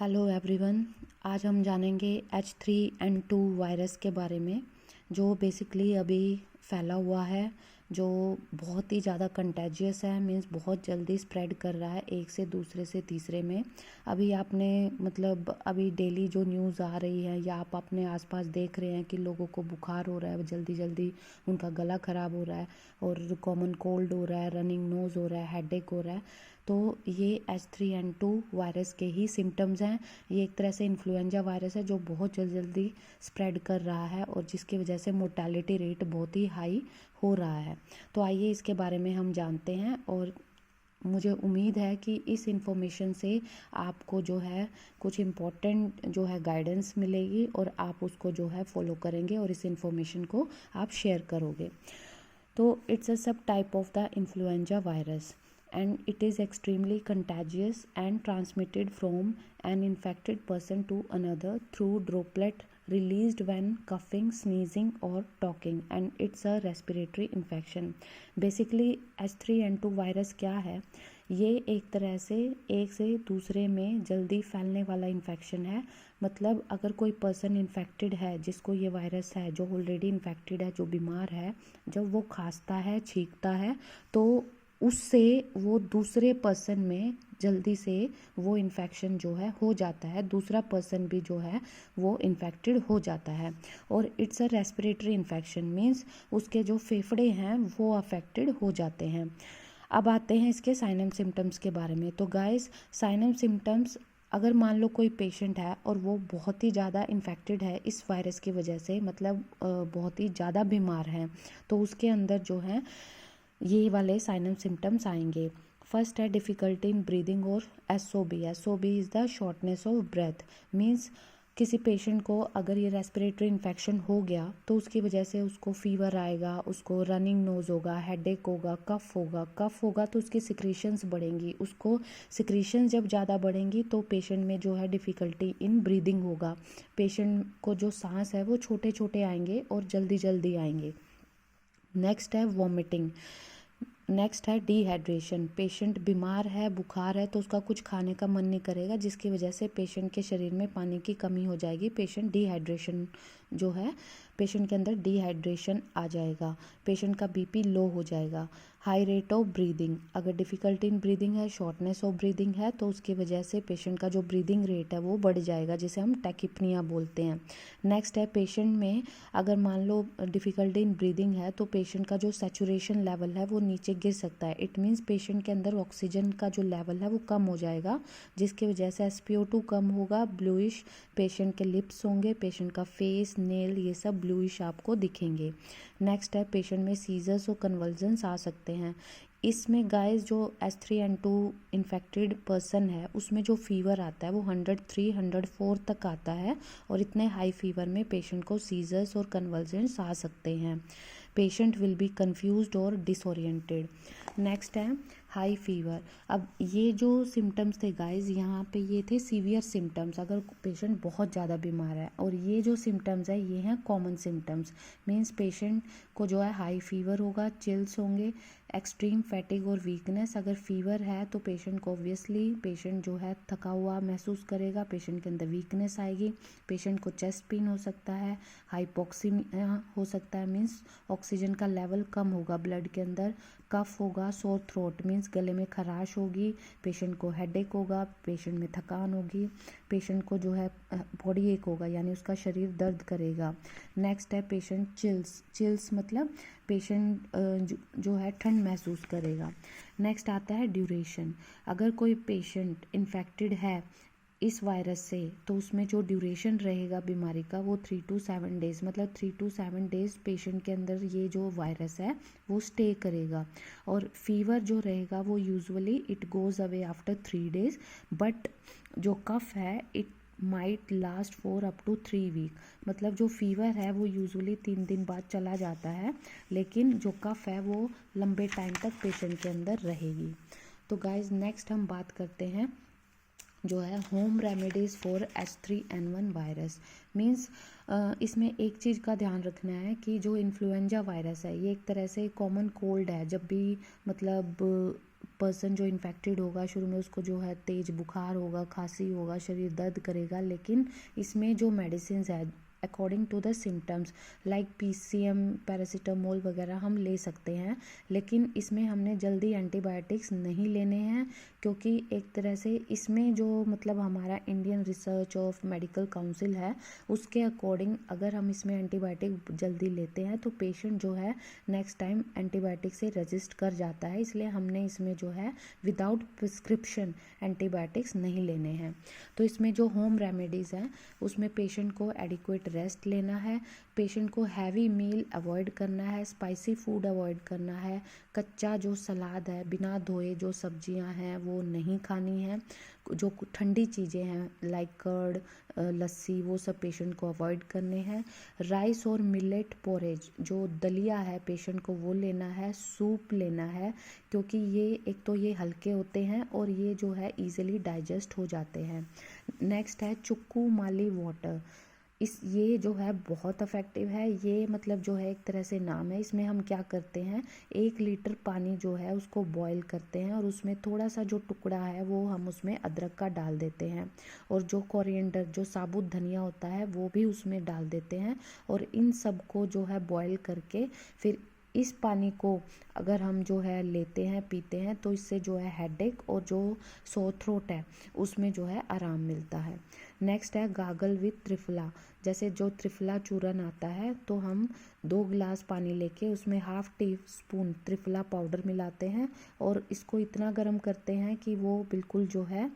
Hello everyone. आज हम जानेंगे H3N2 वायरस के बारे में, जो बेसिकली अभी फैला हुआ है, जो बहुत ही ज़्यादा कंटेजियस है। मींस बहुत जल्दी स्प्रेड कर रहा है एक से दूसरे से तीसरे में। अभी आपने अभी डेली जो न्यूज़ आ रही है या आप अपने आसपास देख रहे हैं कि लोगों को बुखार हो रहा है, जल्दी जल्दी उनका गला ख़राब हो रहा है और कॉमन कोल्ड हो रहा है, रनिंग नोज़ हो रहा है, हेडेक हो रहा है। तो ये H3N2 वायरस के ही सिम्टम्स हैं। ये एक तरह से इन्फ्लुएंजा वायरस है जो बहुत जल्दी स्प्रेड कर रहा है और जिसकी वजह से मोर्टेलिटी रेट बहुत ही हाई हो रहा है। तो आइए इसके बारे में हम जानते हैं, और मुझे उम्मीद है कि इस इंफॉर्मेशन से आपको जो है कुछ इम्पोर्टेंट जो है गाइडेंस मिलेगी और आप उसको जो है फॉलो करेंगे और इस इंफॉर्मेशन को आप शेयर करोगे। तो इट्स अ सब type of the influenza virus and it is extremely contagious and transmitted from an infected person to another through droplet released when coughing, sneezing or talking, and it's a respiratory infection. Basically H3N2 virus क्या है? ये एक तरह से एक से दूसरे में जल्दी फैलने वाला इन्फेक्शन है। मतलब अगर कोई पर्सन इन्फेक्टेड है, जिसको ये वायरस है, जो ऑलरेडी इन्फेक्टेड है, जो बीमार है, जब वो खांसता है, छींकता है, तो उससे वो दूसरे पर्सन में जल्दी से वो इन्फेक्शन जो है हो जाता है, दूसरा पर्सन भी जो है वो इन्फेक्टेड हो जाता है। और it's a respiratory infection, means उसके जो फेफड़े हैं वो अफेक्टेड हो जाते हैं। अब आते हैं इसके साइन एंड सिम्टम्स के बारे में। तो गाइस, साइन एंड सिम्टम्स, अगर मान लो कोई पेशेंट है और वो बहुत ही ज़्यादा इन्फेक्टेड है इस वायरस की वजह से, बहुत ही ज़्यादा बीमार है, तो उसके अंदर जो है ये वाले साइन एंड सिम्टम्स आएंगे। फर्स्ट है डिफ़िकल्टी इन ब्रीदिंग और SOB। SOB is the shortness of breath. Means किसी पेशेंट को अगर ये रेस्पिरेटरी इन्फेक्शन हो गया तो उसकी वजह से उसको फीवर आएगा, उसको रनिंग नोज़ होगा, हेडेक होगा, कफ़ होगा तो उसकी सिक्रीशंस बढ़ेंगी। उसको सिक्रीशंस जब ज़्यादा बढ़ेंगी तो पेशेंट में जो है डिफ़िकल्टी इन ब्रीदिंग होगा। पेशेंट को जो सांस है वो छोटे छोटे आएंगे और जल्दी जल्दी आएंगे। नेक्स्ट है वॉमिटिंग। नेक्स्ट है डिहाइड्रेशन। पेशेंट बीमार है, बुखार है, तो उसका कुछ खाने का मन नहीं करेगा, जिसकी वजह से पेशेंट के शरीर में पानी की कमी हो जाएगी। पेशेंट के अंदर डिहाइड्रेशन आ जाएगा। पेशेंट का BP लो हो जाएगा। हाई रेट ऑफ ब्रीदिंग, अगर डिफ़िकल्टी इन ब्रीदिंग है, शॉर्टनेस ऑफ ब्रीदिंग है, तो उसकी वजह से पेशेंट का जो ब्रीदिंग रेट है वो बढ़ जाएगा, जिसे हम टैकिप्निया बोलते हैं। नेक्स्ट है पेशेंट में अगर मान लो डिफ़िकल्टी इन ब्रीदिंग है तो पेशेंट का जो सैचुरेशन लेवल है वो नीचे गिर सकता है। इट मीन्स पेशेंट के अंदर ऑक्सीजन का जो लेवल है वो कम हो जाएगा, जिसकी वजह से SpO2 कम होगा। ब्लूइश पेशेंट के लिप्स होंगे, पेशेंट का फेस, नेल, ये सब ब्लूइश आपको दिखेंगे। नेक्स्ट है पेशेंट में सीजर्स और कन्वल्जन्स आ सकते हैं। इसमें गाइस जो H3N2 इन्फेक्टेड पर्सन है उसमें जो फीवर आता है वो 103 104 तक आता है, और इतने हाई फीवर में पेशेंट को सीजर्स और कन्वल्जन्स आ सकते हैं। पेशेंट विल बी कंफ्यूज्ड और डिसोरिएंटेड। नेक्स्ट है हाई फीवर। अब ये जो सिम्टम्स थे गाइस, यहाँ पे ये थे सीवियर सिम्टम्स, अगर पेशेंट बहुत ज़्यादा बीमार है। और ये जो सिम्टम्स है ये हैं कॉमन सिम्टम्स। मीन्स पेशेंट को जो है हाई फीवर होगा, चिल्स होंगे, एक्सट्रीम फैटिग और वीकनेस। अगर फीवर है तो पेशेंट को ऑब्वियसली पेशेंट जो है थका हुआ महसूस करेगा, पेशेंट के अंदर वीकनेस आएगी, पेशेंट को चेस्ट पेन हो सकता है, हाइपोक्सीमिया हो सकता है, मीन्स ऑक्सीजन का लेवल कम होगा ब्लड के अंदर, कफ होगा, सोर थ्रोट मीन्स गले में खराश होगी, पेशेंट को हेडेक होगा, पेशेंट में थकान होगी, पेशेंट को जो है बॉडी एक होगा, यानी उसका शरीर दर्द करेगा। नेक्स्ट है पेशेंट चिल्स मतलब पेशेंट जो है ठंड महसूस करेगा। नेक्स्ट आता है ड्यूरेशन। अगर कोई पेशेंट इन्फेक्टेड है इस वायरस से तो उसमें जो ड्यूरेशन रहेगा बीमारी का वो 3 to 7 डेज, मतलब 3 to 7 डेज पेशेंट के अंदर ये जो वायरस है वो स्टे करेगा। और फीवर जो रहेगा वो usually it goes away after 3 days, but जो कफ है it might last for up to 3 week. मतलब जो फीवर है वो यूजुअली 3 दिन बाद चला जाता है, लेकिन जो कफ है वो लंबे टाइम तक पेशेंट के अंदर रहेगी। तो गाइज नेक्स्ट हम बात करते हैं जो है home remedies for H3N1 virus. Means इसमें एक चीज़ का ध्यान रखना है कि जो इन्फ्लुएंजा वायरस है ये एक तरह से कॉमन कोल्ड है। जब भी पर्सन जो इन्फेक्टेड होगा शुरू में उसको जो है तेज बुखार होगा, खांसी होगा, शरीर दर्द करेगा, लेकिन इसमें जो मेडिसिन है according to the symptoms like PCM, paracetamol वगैरह हम ले सकते हैं, लेकिन इसमें हमने जल्दी एंटीबायोटिक्स नहीं लेने हैं, क्योंकि एक तरह से इसमें जो मतलब हमारा Indian research of medical council है उसके अकॉर्डिंग अगर हम इसमें एंटीबायोटिक जल्दी लेते हैं तो पेशेंट जो है नेक्स्ट टाइम एंटीबायोटिक से रेजिस्ट कर जाता है, इसलिए हमने इसमें जो है विदाउट प्रिस्क्रिप्शन एंटीबायोटिक्स नहीं लेने हैं। तो इसमें जो होम रेमेडीज़ हैं उसमें पेशेंट को एडिक्वेट रेस्ट लेना है, पेशेंट को हैवी मील अवॉइड करना है, स्पाइसी फूड अवॉइड करना है, कच्चा जो सलाद है बिना धोए जो सब्जियां हैं वो नहीं खानी है, जो ठंडी चीज़ें हैं लाइक कर्ड, लस्सी, वो सब पेशेंट को अवॉइड करने हैं। राइस और मिलेट पोरेज जो दलिया है पेशेंट को वो लेना है, सूप लेना है, क्योंकि ये एक तो ये हल्के होते हैं और ये जो है इजीली डाइजेस्ट हो जाते हैं। नेक्स्ट है चुक्कू माली वाटर, ये जो है बहुत इफ़ेक्टिव है, ये मतलब जो है एक तरह से नाम है। इसमें हम क्या करते हैं 1 लीटर पानी जो है उसको बॉईल करते हैं और उसमें थोड़ा सा जो टुकड़ा है वो हम उसमें अदरक का डाल देते हैं और जो कोरिएंडर जो साबुत धनिया होता है वो भी उसमें डाल देते हैं और इन सब को जो है बॉईल करके फिर इस पानी को अगर हम जो है लेते हैं पीते हैं तो इससे जो है हेडेक और जो सो थ्रोट है उसमें जो है आराम मिलता है। नेक्स्ट है गागल विथ त्रिफला, जैसे जो त्रिफला चूरन आता है तो हम 2 गिलास पानी लेके उसमें ½ टी स्पून त्रिफला पाउडर मिलाते हैं और इसको इतना गर्म करते हैं कि वो बिल्कुल जो है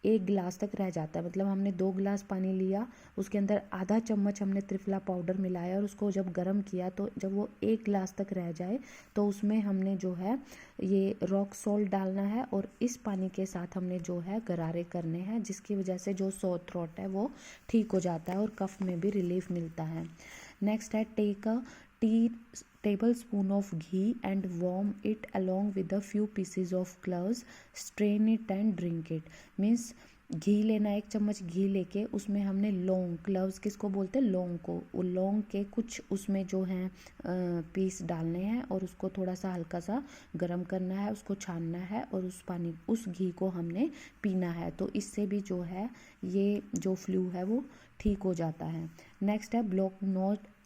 1 गिलास तक रह जाता है। मतलब हमने 2 गिलास पानी लिया, उसके अंदर आधा चम्मच हमने त्रिफला पाउडर मिलाया और उसको जब गर्म किया तो जब वो 1 गिलास तक रह जाए तो उसमें हमने जो है ये रॉक सॉल्ट डालना है और इस पानी के साथ हमने जो है गरारे करने हैं, जिसकी वजह से जो सो थ्रोट है वो ठीक हो जाता है और कफ में भी रिलीफ मिलता है। नेक्स्ट है take a tea tablespoon of ghee and warm it along with a few pieces of cloves, strain it and drink it। Means घी लेना, 1 चम्मच घी लेके उसमें हमने लौंग, क्लव्स किसको बोलते हैं लौंग को, वो लौंग के कुछ उसमें जो हैं पीस डालने हैं और उसको थोड़ा सा हल्का सा गर्म करना है, उसको छानना है और उस घी को हमने पीना है, तो इससे भी जो है ये जो फ्लू है वो ठीक हो जाता है। नेक्स्ट है block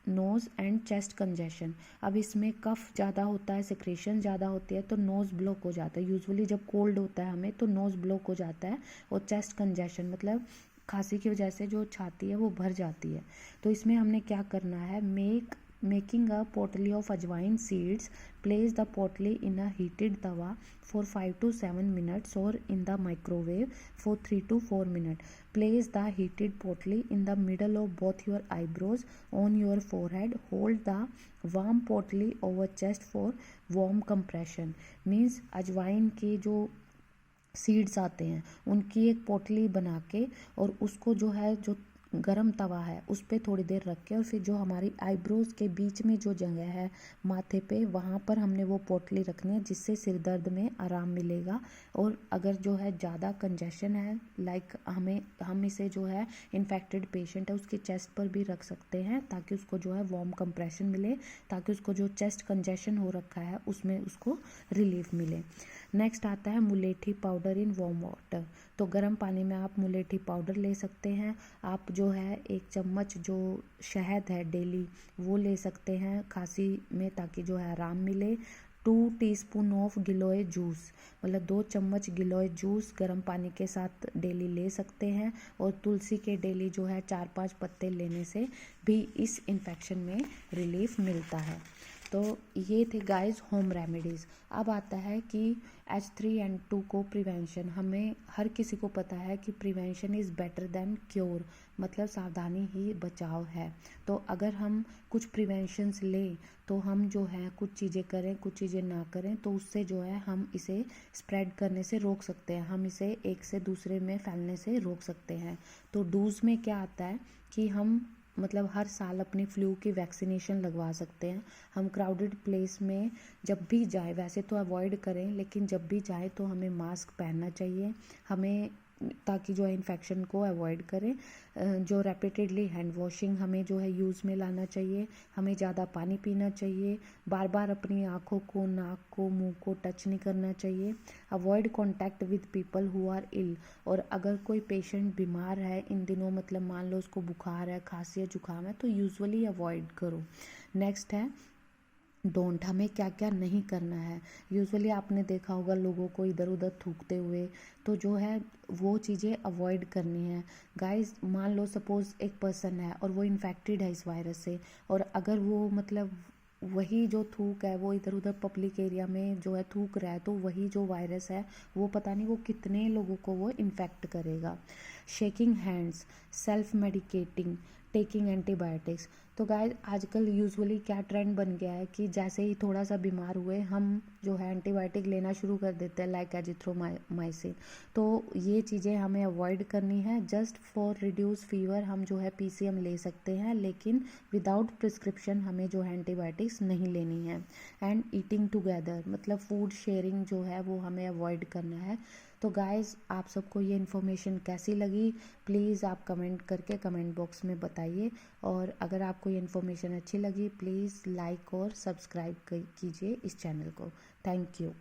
nose and chest congestion. अब इसमें कफ ज़्यादा होता है, सिक्रेशन ज़्यादा होती है तो नोज़ ब्लॉक हो जाता है। यूजुअली जब कोल्ड होता है हमें तो नोज़ ब्लॉक हो जाता है और चेस्ट कंजेशन मतलब खांसी की वजह से जो छाती है वो भर जाती है। तो इसमें हमने क्या करना है, making a potli of ajwain seeds, place the potli in a heated tawa for 5 to 7 minutes or in the microwave for 3 to 4 minutes। Place the heated potli in the middle of both your eyebrows on your forehead, hold the warm potli over chest for warm compression। Means अजवाइन के जो seeds आते हैं उनकी एक पोटली बना के और उसको जो है जो गरम तवा है उस पर थोड़ी देर रख के और फिर जो हमारी आईब्रोज के बीच में जो जगह है माथे पे वहाँ पर हमने वो पोटली रखनी है, जिससे सिर दर्द में आराम मिलेगा। और अगर जो है ज़्यादा कंजेशन है लाइक हम इसे जो है इन्फेक्टेड पेशेंट है उसके चेस्ट पर भी रख सकते हैं ताकि उसको जो है वार्म कंप्रेशन मिले, ताकि उसको जो चेस्ट कंजेशन हो रखा है उसमें उसको रिलीफ मिले। नेक्स्ट आता है मुलेठी पाउडर इन वार्म वाटर। तो गर्म पानी में आप मुलेठी पाउडर ले सकते हैं। आप जो है 1 चम्मच जो शहद है डेली वो ले सकते हैं खांसी में, ताकि जो है आराम मिले। 2 टीस्पून ऑफ गिलोय जूस, मतलब 2 चम्मच गिलोय जूस गर्म पानी के साथ डेली ले सकते हैं। और तुलसी के डेली जो है 4-5 पत्ते लेने से भी इस इन्फेक्शन में रिलीफ मिलता है। तो ये थे गाइस होम रेमेडीज़। अब आता है कि H3N2 को प्रिवेंशन, हमें हर किसी को पता है कि prevention is better than cure, मतलब सावधानी ही बचाव है। तो अगर हम कुछ प्रिवेंशंस लें तो हम जो है कुछ चीज़ें करें कुछ चीज़ें ना करें तो उससे जो है हम इसे स्प्रेड करने से रोक सकते हैं, हम इसे एक से दूसरे में फैलने से रोक सकते हैं। तो डूज में क्या आता है कि हम मतलब हर साल अपनी फ्लू की वैक्सीनेशन लगवा सकते हैं। हम क्राउडेड प्लेस में जब भी जाएं, वैसे तो अवॉइड करें लेकिन जब भी जाएं तो हमें मास्क पहनना चाहिए, हमें ताकि जो है इन्फेक्शन को अवॉइड करें। जो रेपिटेडली हैंड वॉशिंग हमें जो है यूज़ में लाना चाहिए, हमें ज़्यादा पानी पीना चाहिए, बार बार अपनी आँखों को, नाक को, मुंह को टच नहीं करना चाहिए। Avoid contact with people who are ill, और अगर कोई पेशेंट बीमार है इन दिनों, मतलब मान लो उसको बुखार है, खांसी है, जुकाम है, तो यूजुअली अवॉइड करो। नेक्स्ट है डोंट, हमें क्या क्या नहीं करना है। यूजुअली आपने देखा होगा लोगों को इधर उधर थूकते हुए, तो जो है वो चीज़ें अवॉइड करनी है। गाइस मान लो सपोज़ एक पर्सन है और वो इन्फेक्टेड है इस वायरस से, और अगर वो मतलब वही जो थूक है वो इधर उधर पब्लिक एरिया में जो है थूक रहा है, तो वही जो वायरस है वो पता नहीं वो कितने लोगों को वो इन्फेक्ट करेगा। Shaking hands, self medicating, taking antibiotics. तो गाइस आजकल यूजुअली क्या ट्रेंड बन गया है कि जैसे ही थोड़ा सा बीमार हुए हम जो है एंटीबायोटिक लेना शुरू कर देते हैं, लाइक एजिथ्रोमाइसिन। तो ये चीज़ें हमें अवॉइड करनी है। जस्ट फॉर रिड्यूस फीवर हम जो है पीसीएम ले सकते हैं, लेकिन विदाउट प्रिस्क्रिप्शन हमें जो है एंटीबायोटिक्स नहीं लेनी है। एंड ईटिंग टुगेदर, मतलब फूड शेयरिंग जो है वो हमें अवॉइड करना है। तो गाइज़ आप सबको ये इन्फॉर्मेशन कैसी लगी, प्लीज़ आप कमेंट करके कमेंट बॉक्स में बताइए। और अगर आपको ये इन्फॉर्मेशन अच्छी लगी, प्लीज़ लाइक और सब्सक्राइब कीजिए इस चैनल को। Thank you.